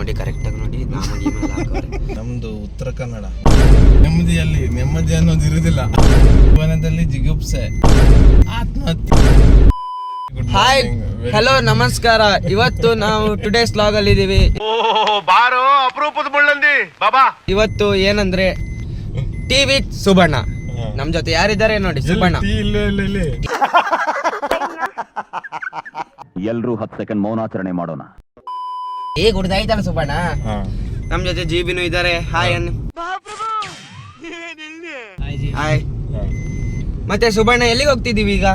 ನೋಡಿ ಕರೆಕ್ಟಾಗಿ ನೋಡಿ ನಾಮಗಿ ಮೇಲೆ ಹಾಕೋರೆ. ನಮ್ದು ಉತ್ತರ ಕನ್ನಡ. ನೆಮ್ಮದಿಯಲ್ಲಿ ನೆಮ್ಮದಿ ಅನ್ನೋದು ಇರುವುದಿಲ್ಲ, ಜೀವನದಲ್ಲಿ ಜಿಗುಪ್ಸೆ, ಆತ್ಮಹತ್ಯೆ. ಹಾಯ್ ಹಲೋ ನಮಸ್ಕಾರ. ಇವತ್ತು ನಾವು ಟುಡೇಸ್ ವ್ಲಾಗ್ ಅಲ್ಲಿ ಇದೀವಿ. ಬಾರೋ ಅಪರೂಪದ ಮುಳ್ಳಂದಿ ಬಾಬಾ. ಇವತ್ತು ಏನಂದ್ರೆ ಟಿವಿ ಸುಬಣ್ಣ ನಮ್ ಜೊತೆ ಯಾರಿದ್ದಾರೆ ನೋಡಿ. ಸುಬಣ್ಣ ಎಲ್ರೂ 10 ಸೆಕೆಂಡ್ ಮೌನಾಚರಣೆ ಮಾಡೋಣ. ಈಗ ಹುಡ್ದಾಯ್ತಲ್ಲ ಸುಬಣ್ಣ. ನಮ್ ಜೊತೆ ಜೀಬಿನೂ ಇದ್ದಾರೆ. ಹಾಯ್ ಅನ್ನು. ಹಾಯ್. ಮತ್ತೆ ಸುಬಣ್ಣ ಎಲ್ಲಿಗೆ ಹೋಗ್ತಿದೀವಿ ಈಗ?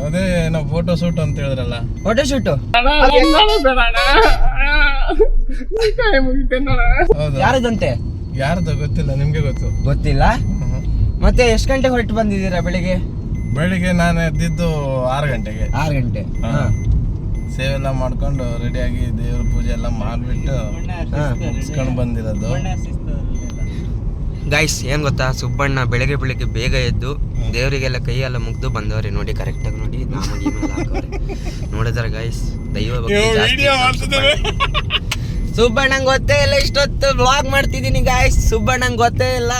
ಅದೇ ನಾವು ಫೋಟೋ ಶೂಟ್ ಅಂತ ಹೇಳಿದ್ರಲ್ಲ, ಫೋಟೋ ಶೂಟ್. ಯಾರದಂತೆ? ಯಾರ್ದು ಗೊತ್ತಿಲ್ಲ, ನಿಮ್ಗೆ ಗೊತ್ತಿಲ್ಲ. ಮತ್ತೆ ಎಷ್ಟು ಗಂಟೆಗೆ ಹೊರಟು ಬಂದಿದ್ದೀರಾ ಬೆಳಿಗ್ಗೆ? ಬೆಳಿಗ್ಗೆ ನಾನು ಎದ್ದಿದ್ದು 6 ಗಂಟೆಗೆ. 6 ಗಂಟೆ. ಸೇವೆ ಎಲ್ಲ ಮಾಡ್ಕೊಂಡು ರೆಡಿಯಾಗಿ ದೇವ್ರ ಪೂಜೆ ಎಲ್ಲ ಮಾಡ್ಬಿಟ್ಟು ಮುಗಿಸ್ಕೊಂಡು ಬಂದಿರೋದು. ಗೈಸ್ ಏನ್ ಗೊತ್ತಾ, ಸುಬ್ಬಣ್ಣ ಬೆಳಗ್ಗೆ ಬೇಗ ಎದ್ದು ದೇವರಿಗೆಲ್ಲ ಕೈಯೆಲ್ಲ ಮುಗ್ದು ಬಂದವ್ರೆ ನೋಡಿ. ಕರೆಕ್ಟಾಗಿ ನೋಡಿ ನಾಮಗಿ ಮೇಲೆ ಹಾಕೋರೆ. ನೋಡಿದಾರೆ ಗೈಸ್, ದೈವ ಭಕ್ತಿ ಜಾಸ್ತಿ. ಸುಬ್ಬಣ್ಣಂಗ್ ಗೊತ್ತೇ ಇಲ್ಲ, ಇಷ್ಟೊತ್ತು ವ್ಲಾಗ್ ಮಾಡ್ತಿದ್ದೀನಿ ಗಾಯ್ಸ್. ಸುಬ್ಬಣ್ಣಂಗ್ ಗೊತ್ತೇ ಇಲ್ಲ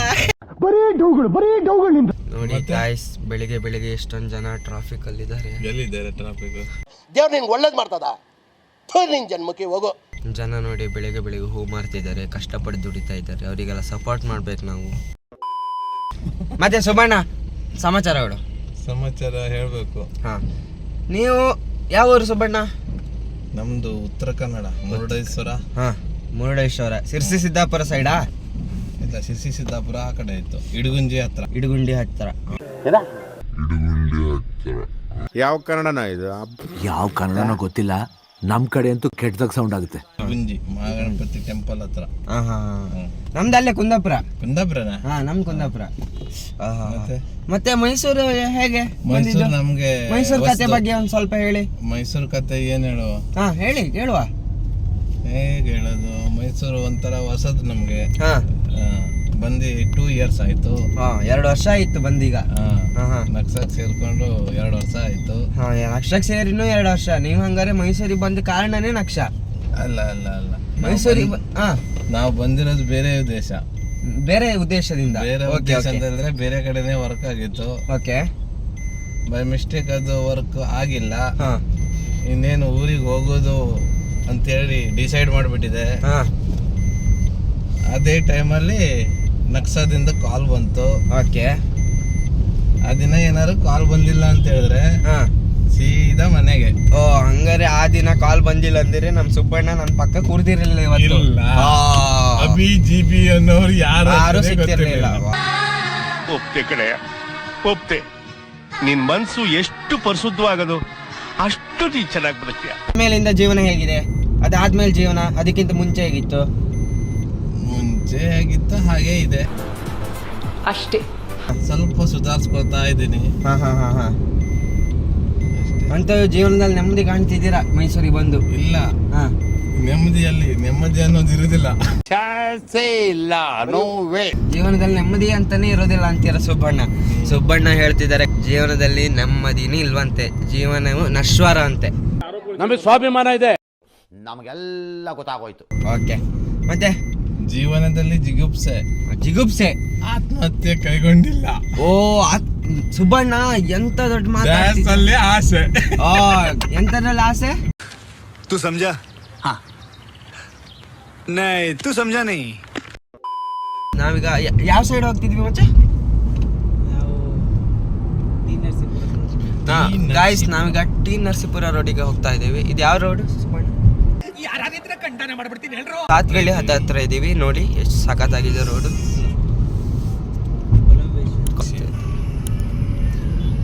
ನೋಡಿ ಗಾಯ್ಸ್. ಬೆಳಿಗ್ಗೆ ಎಷ್ಟೊಂದು ಜನ ಟ್ರಾಫಿಕ್ ಅಲ್ಲಿ ಇದ್ದಾರೆ. ಎಲ್ಲಿದ್ದಾರೆ ಟ್ರಾಫಿಕ್? ದೇವ್ರು ನಿನ್ಗೆ ಒಳ್ಳೇದು ಮಾಡ್ತದ, ನಿನ್ ಜನ್ಮಕ್ಕೆ ಹೋಗೋ. ಜನ ನೋಡಿ ಬೆಳಿಗ್ಗೆ ಹೂ ಮಾರ್ತಿದ್ದಾರೆ, ಕಷ್ಟಪಟ್ಟು ದುಡಿತಾ ಇದ್ದಾರೆ. ಅವರಿಗೆಲ್ಲ ಸಪೋರ್ಟ್ ಮಾಡ್ಬೇಕು ನಾವು. ಮತ್ತೆ ಸುಬ್ಬಣ್ಣ ಸಮಾಚಾರಗಳು? ಸಮಾಚಾರ ಹೇಳ್ಬೇಕು. ಹಾ, ನೀವು ಯಾವ ಊರು ಸುಬ್ಬಣ್ಣ? ನಮ್ದು ಉತ್ತರ ಕನ್ನಡ, ಮುರುಡೇಶ್ವರ. ಹಾ, ಮುರುಡೇಶ್ವರ. ಸಿರ್ಸಿ ಸಿದ್ದಾಪುರ ಸೈಡಾ? ಇಲ್ಲ, ಸಿರ್ಸಿ ಸಿದ್ದಾಪುರ ಆ ಕಡೆ ಇತ್ತು, ಇಡಗುಂಜಿ ಹತ್ರ. ಇಡಗುಂಡಿ ಹತ್ರ. ಯಾವ ಕನ್ನಡನ ಇದು? ಯಾವ ಕನ್ನಡನೋ ಗೊತ್ತಿಲ್ಲ, ನಮ್ ಕಡೆ ಅಂತೂ ಕೆಟ್ಟದಾಗ ಸೌಂಡ್ ಆಗುತ್ತೆ. ಇಡಗುಂಜಿ ಮಹಾಗಣಪತಿ ಟೆಂಪಲ್ ಹತ್ರ. ನಮ್ದು ಅಲ್ಲೇ ಕುಂದಾಪುರ. ಕುಂದಾಪುರನ? ಹಾ, ನಮ್ ಕುಂದಾಪುರ. ಮತ್ತೆ ಮೈಸೂರು ಹೇಗೆ? ಮೈಸೂರು ನಮ್ಗೆ ಮೈಸೂರು ಕತೆ ಬಗ್ಗೆ ಒಂದ್ ಸ್ವಲ್ಪ ಹೇಳಿ. ಮೈಸೂರು ಕತೆ ಏನ್ ಹೇಳುವ? ಹಾ ಹೇಳಿ, ಕೇಳುವ. ಹೇಗೆ ಹೇಳೋದು? ಮೈಸೂರು ಒಂಥರ ಹೊಸದು ನಮ್ಗೆ. ಹಾ, ಬಂದು 2 years ಆಯ್ತು. 2 ವರ್ಷ ಆಯ್ತು ಬಂದೀಗ. ನಕ್ಸಕ್ ಸೇರ್ಕೊಂಡು 2 ವರ್ಷ ಆಯ್ತು. ನಕ್ಷಕ್ ಸೇರಿ ಇನ್ನೂ 2 ವರ್ಷ. ನೀವು ಹಂಗಾರೆ ಮೈಸೂರಿಗೆ ಬಂದ ಕಾರಣನೇ ನಕ್ಷ? ಅಲ್ಲ ಅಲ್ಲ ಅಲ್ಲ, ಮೈಸೂರಿಗೆ ನಾವು ಬಂದಿರೋದು ಬೇರೆ ಉದ್ದೇಶ. ಬೇರೆ ಉದ್ದೇಶದಿಂದ? ಬೇರೆ ಉದ್ದೇಶ ಅಂತ ಹೇಳಿದ್ರೆ ಬೇರೆ ಕಡೆನೆ ವರ್ಕ್ ಆಗಿತ್ತು. ಓಕೆ. ಬೈ ಮಿಸ್ಟೇಕ್ ಅದು ವರ್ಕ್ ಆಗಿಲ್ಲ. ಇನ್ನೇನು ಊರಿಗೆ ಹೋಗೋದು ಅಂತೇಳಿ ಡಿಸೈಡ್ ಮಾಡಿಬಿಟ್ಟಿದೆ. ಅದೇ ಟೈಮಲ್ಲಿ ನಕ್ಸದಿಂದ ಕಾಲ್ ಬಂತು. ಓಕೆ. ಆ ದಿನ ಏನಾದ್ರು ಕಾಲ್ ಬಂದಿಲ್ಲ ಅಂತ ಹೇಳಿದ್ರೆ ಸೀದಾ ಮನೆಗೆ. ಓ, ಹಂಗಾರೆ ಆ ದಿನ ಕಾಲ್ ಬಂದಿಲ್ಲ ಅಂದ್ರೆ ನಮ್ ಸುಬ್ಬಣ್ಣ ನನ್ ಪಕ್ಕ ಕೂರ್ದಿರಲಿಲ್ಲ ಇವತ್ತು. ಅಭಿ ಜಿಬಿ ಅನ್ನೋರು ಯಾರು ಸಿಗ್ತಿರ್ಲಿಲ್ಲ. ಒಪ್ತೆ ಕಡೆ ಒಪ್ತೆ. ನಿನ್ ಮನ್ಸು ಎಷ್ಟು ಪರಿಶುದ್ಧವಾಗದು ಅಷ್ಟು ನೀ ಚೆನ್ನಾಗಿ ಬದುಕ್ತೀಯ. ಆಮೇಲಿಂದ ಜೀವನ ಹೇಗಿದೆ? ಅದಾದ್ಮೇಲೆ ಜೀವನ ಅದಕ್ಕಿಂತ ಮುಂಚೆ ಹೇಗಿತ್ತು? ಮುಂಚೆ ಹೇಗಿತ್ತು ಹಾಗೆ ಇದೆ ಅಷ್ಟೇ. ಸ್ವಲ್ಪ ಸುಧಾರಿಸ್ಕೊಳ್ತಾ ಇದ್ದೀನಿ. ಅಂತ ಜೀವನದಲ್ಲಿ ನೆಮ್ಮದಿ ಕಾಣ್ತಿದ್ದೀರಾ ಮೈಸೂರಿಗೆ ಬಂದು? ಇಲ್ಲ, ನೆಮ್ಮದಿಯಲ್ಲಿ ನೆಮ್ಮದಿ ಅನ್ನೋದು ಇರುವುದಿಲ್ಲ. ಜೀವನದಲ್ಲಿ ನೆಮ್ಮದಿ ಅಂತಾನೆ ಇರೋದಿಲ್ಲ ಅಂತೀರ ಸುಬ್ಬಣ್ಣ. ಸುಬ್ಬಣ್ಣ ಹೇಳ್ತಿದ್ದಾರೆ ಜೀವನದಲ್ಲಿ ನೆಮ್ಮದಿನೇ ಇಲ್ವಂತೆ, ಜೀವನವು ನಶ್ವರ ಅಂತೆ. ನಮಗೆ ಸ್ವಾಭಿಮಾನ ಇದೆ, ನಮಗೆಲ್ಲ ಗೊತ್ತಾಗೋಯ್ತು. ಓಕೆ. ಮತ್ತೆ ಜೀವನದಲ್ಲಿ ಜಿಗುಪ್ಸೆ, ಆತ್ಮಹತ್ಯೆ ಕೈಗೊಂಡಿಲ್ಲ. ಓ ಸುಬ್ಬಣ್ಣ ಎಂತ ದೊಡ್ಡ ಮಾತು. ಆಸೆ. ಎಂತದ್ರಲ್ಲಿ ಆಸೆ? तू समझा? हाँ नहीं तू समझा नहीं. ನಾವೀಗ ಯಾವ ಸೈಡ್ ಹೋಗ್ತಿದ್ವಿ ಮಚ್ಚ? ಗಾಯ್ಸ್, ನಾವೀಗ ಟಿ ನರಸೀಪುರ ರೋಡಿಗೆ ಹೋಗ್ತಾ ಇದೀವಿ. ಇದು ಯಾವ ರೋಡ್ ಸುಬ್ಬಣ್ಣ? ಸಾತ್ಗಳ್ಳಿ ಹತ್ರ ಇದೀವಿ ನೋಡಿ, ಎಷ್ಟು ಸಖತ್ತಾಗಿದೆ ರೋಡು.